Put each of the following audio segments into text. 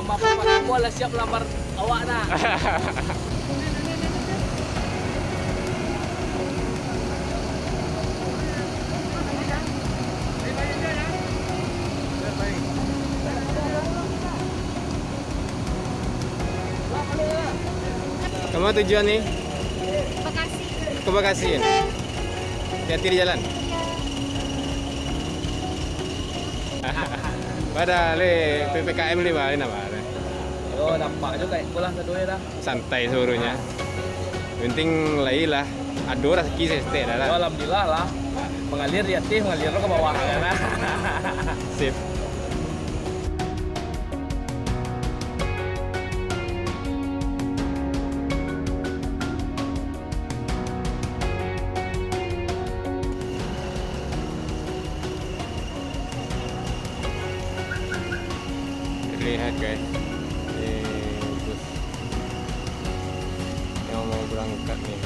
Mama papa kamu lah siap lamar awak nak. Kamu tujuan nih? Bekasi. Ke Bekasi ya? Hati-hati di jalan. Pada le PPKM 5 ini apa? Oh nampak juga kayak pulang kedua dah. Santai suruhnya. Penting lai lah. Aduh rezeki seste dah Oh, lah. alhamdulillah lah. Mengalir di hati, mengalir ke bawah kan. Sip. Lihat guys, ini bus yang mau berangkat nih.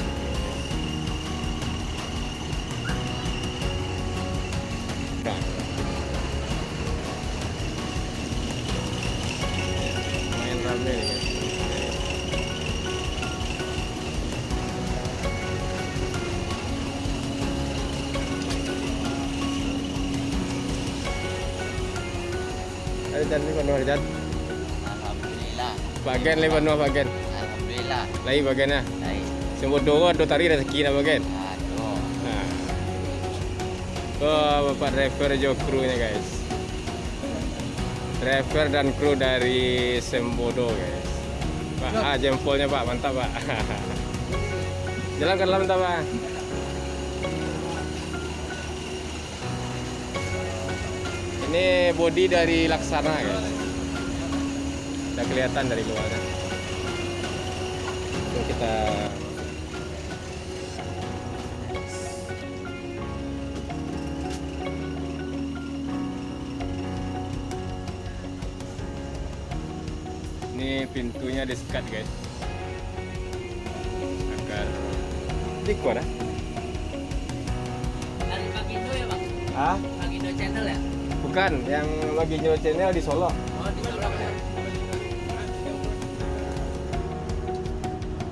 Nah. Main rame nih guys. Ada dan ini penuh Rizat. Alhamdulillah. Bagian le penuh bagian. Alhamdulillah. Lai bagiannya. Baik. Semua doa do tari rezeki na bagian. Aduh. Nah. Oh, Bapak driver jo krunya guys. Driver dan kru dari Sembodo guys. Pak, jempolnya Pak, mantap Pak. Jalan ke dalam mantap Pak. Ini body dari Laksana guys. Udah kelihatan dari luarnya. Yuk kita ini pintunya disekat guys agar kuat dah. Dari Magindo ya bang? Ah, Magindo channel ya? bukan yang Magindo channel di Solo. Oh di Solo ya?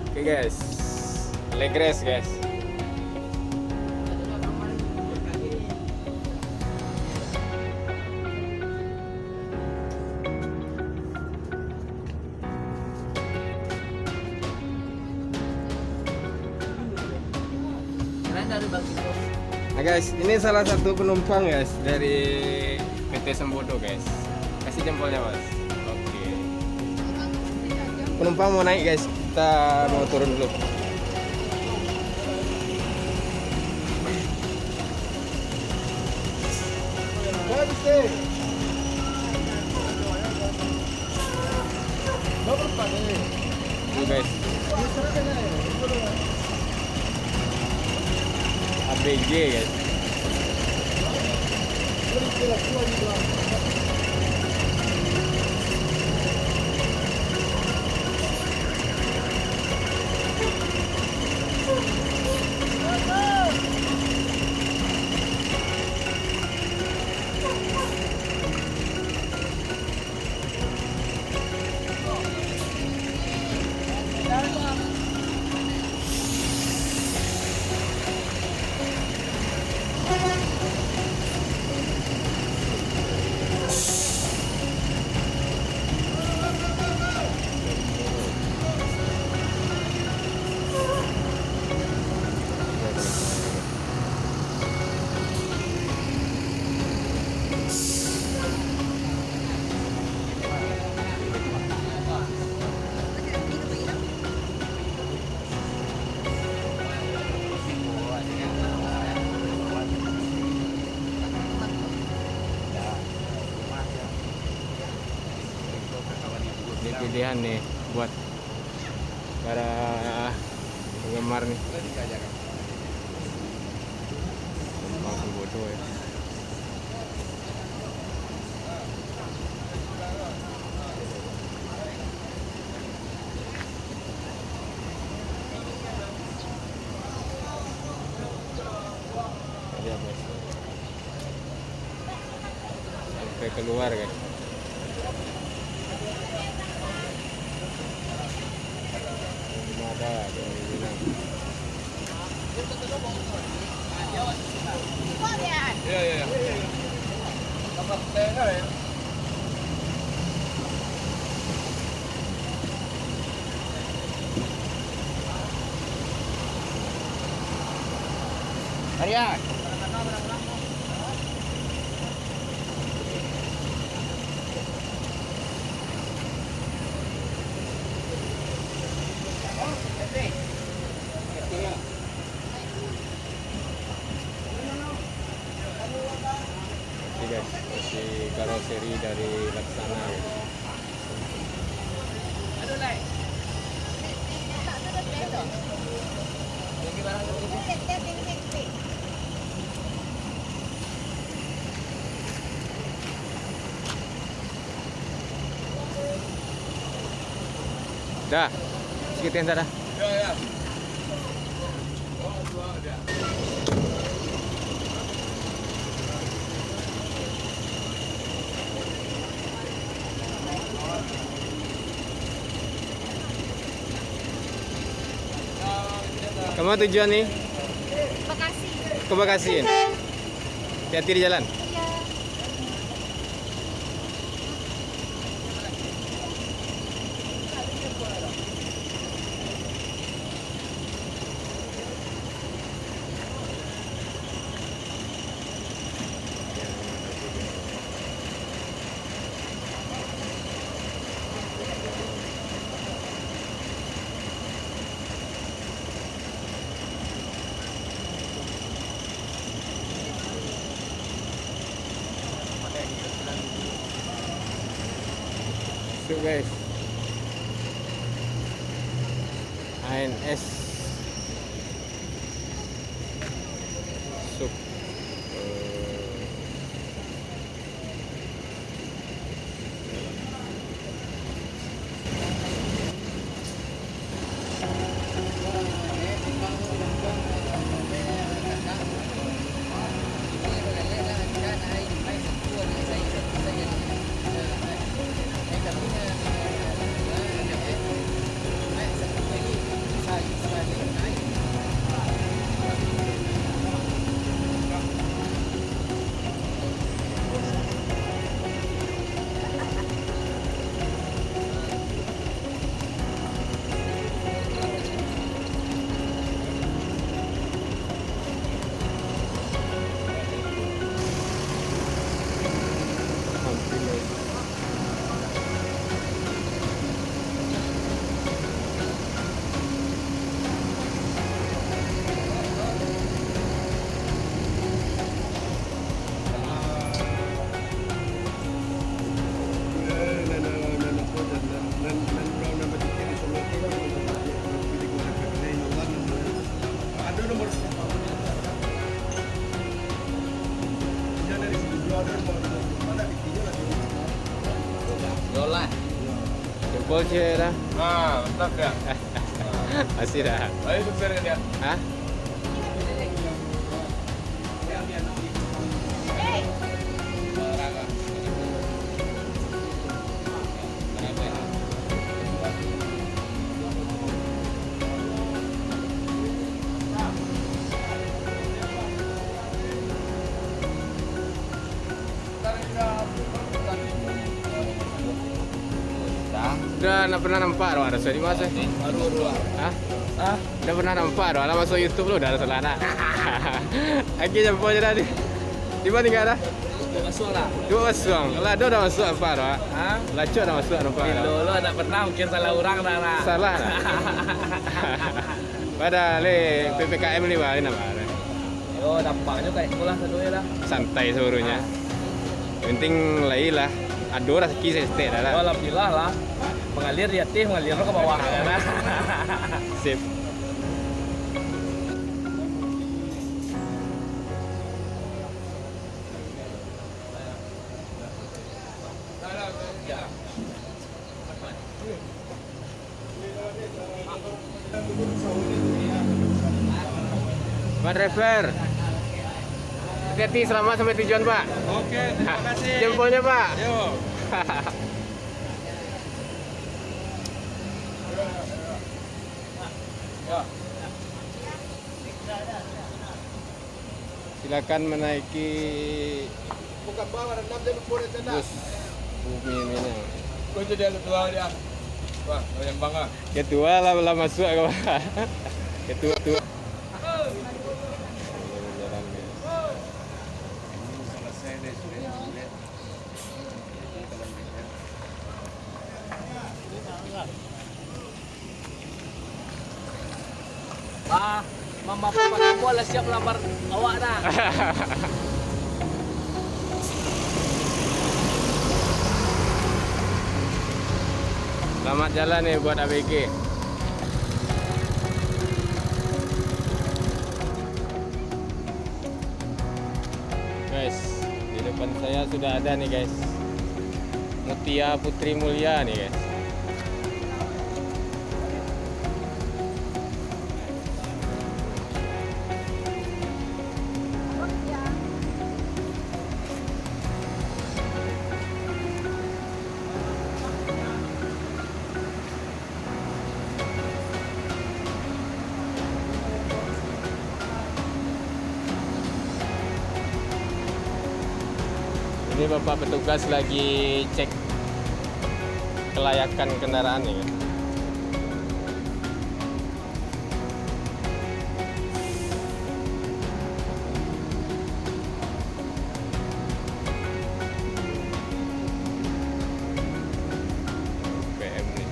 Oke guys, leg race guys. Kalian dari Magindo? Nah guys, ini salah satu penumpang guys dari PT Sembodo guys. Kasih jempolnya mas. Oke. Penumpang mau naik guys, kita mau turun dulu. Tuh guys. ABG guys. Ini pilihan nih buat para penggemar nih. Langsung bodoh ya. Tadi apa sih? Sampai keluar guys. Iya, iya. Tempat tengah ya. Arya. Ini guys, masih karoseri dari Laksana guys. Dah, sedikit yang dah. Iya, iya. Kamu tujuan nih? Bekasi. Ke Bekasi. Hati-hati di jalan. Iya. Masuk guys. ANS Sup. Yola. Jempol cie dah. Ah, mantap ya. Masih dah. Ayo supir kan ya. Hah? Udah nggak pernah nampak doh ada di masa. Baru dua. Hah? Ah, Udah pernah nampak doh. Alah masuk YouTube lu udah ada selana. Lagi jempol je dah di. Di mana tinggal dah? masuk lah. Dua masuk. Lah dah udah masuk apa doh? Ah, Lacok dah masuk nampak. dulu ada pernah mungkin salah orang dah lah. Salah. Pada le PPKM ni bah nama. Yo, dampaknya kayak itulah seduanya dah. Santai seluruhnya. Penting lain lah. Aduh rasa kisah stay dah Yo, lah. alhamdulillah lah. Mengalir di hati, mengalir ke bawah kan. Sip. Pak driver, hati-hati selamat sampai tujuan Pak. Oke, terima kasih. Jempolnya Pak. Yo. Ya. Silakan menaiki Bukan bawah dan 6 jam boleh tenda. bus Bumi Minang. Kau jadi ada tua dia. Wah, yang bangga. Ketua lah masuk ke bawah. Ketua. Jalan, guys. Selesai deh sudah. Mama papa bola siap lamar awak dah. Selamat jalan nih buat ABG. Guys, di depan saya sudah ada nih guys, Mutia Putri Mulia nih guys. Ini bapak petugas lagi cek kelayakan kendaraan nih guys. PM nih.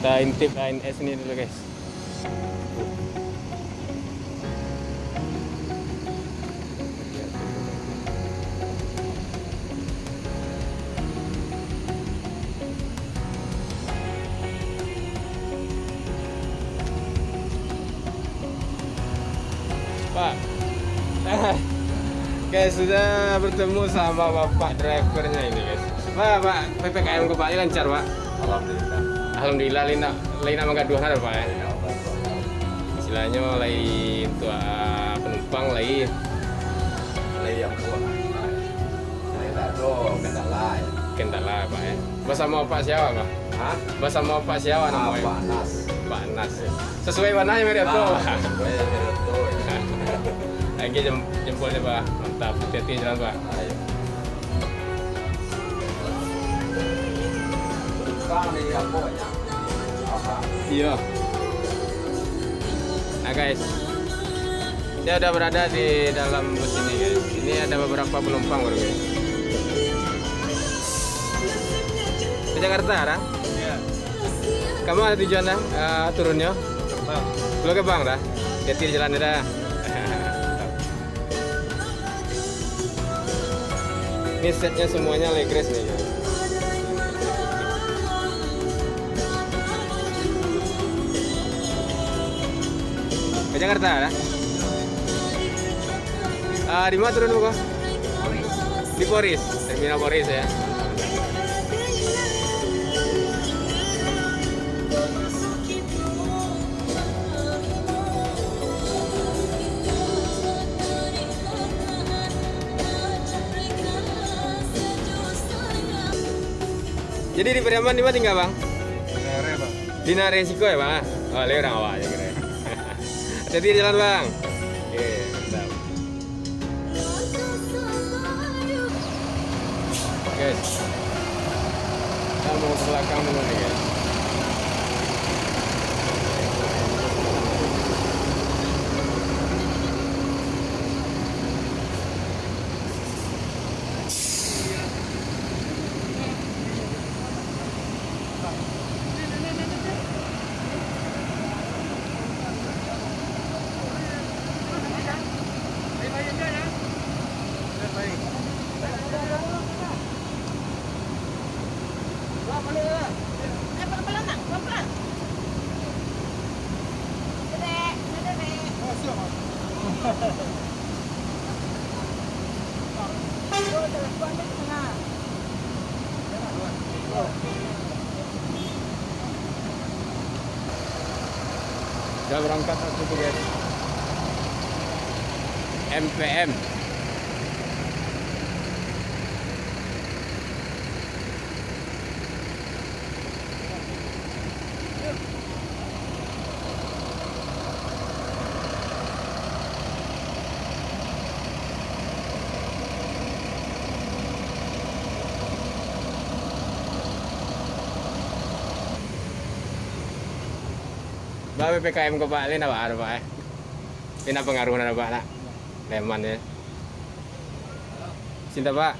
Kita intip ANS ini dulu guys. Pak, guys sudah bertemu sama bapak drivernya ini guys. Pak, PPKM ke Pak ini lancar Pak. Alhamdulillah. Alhamdulillah lain manggaduhan ada Pak ya. Istilahnya lain untuk penumpang lain. Lain yang kuat. Saya tak tahu kendala. Kendala Pak ya. Bersama Pak siapa Pak? Hah? Bersama Pak siapa namanya? Pak Nas. Pak Nas ya. Sesuai warnanya mirip tuh. Saya itu. Lagi jempolnya Pak. Mantap. Hati-hati jalan Pak. Ayo. Bang ni apa banyak? Apa? Iya. Nah guys, dia udah berada di dalam bus ini guys. Ini ada beberapa penumpang baru guys. Ke Jakarta kan? Iya. Kamu ada tujuan dah turunnya? Bang. Lu ke Bang dah? Hati di jalan dah. Ini setnya semuanya Legres nih guys. Ke Jakarta dah? Di mana turun kok? Di Poris, terminal Poris ya. Jadi di Periaman di mana tinggal Bang? Nere, Bang. Di Naresiko ya Bang? Oh, le orang awak aja kira. Hati-hati di jalan Bang. Oke, mantap. Guys, kita mau ke belakang dulu nih guys. Udah berangkat aku tuh guys. MPM Pak PPKM ko Pak, lina Pak ada Pak. Lina pengaruh na Pak nak. Leman ya. Cinta Pak.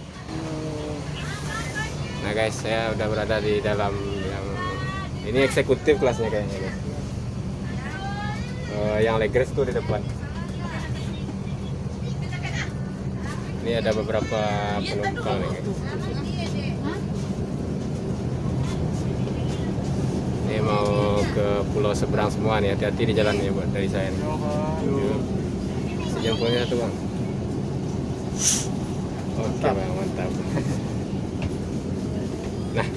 Nah guys, saya udah berada di dalam yang ini eksekutif kelasnya kayaknya guys. Yang Legres tuh di depan. Ini ada beberapa penumpang nih guys. Ini mau ke pulau seberang semua nih, hati-hati di jalannya buat dari saya nih. Sejempolnya satu bang. Oke bang, mantap. Nah,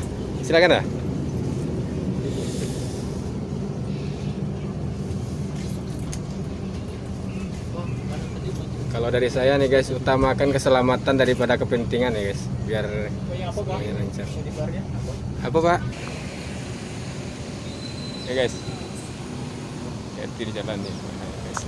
silakan dah. Kalau dari saya nih guys, utamakan keselamatan daripada kepentingan ya guys, biar semuanya lancar. Apa Pak? Ya guys, hati di jalan nih guys.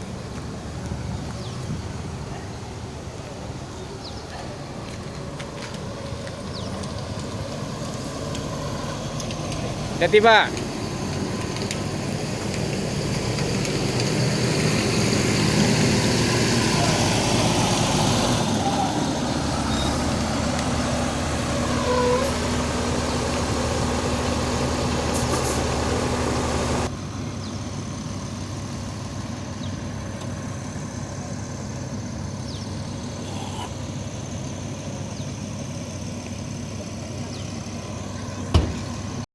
Hati Pak.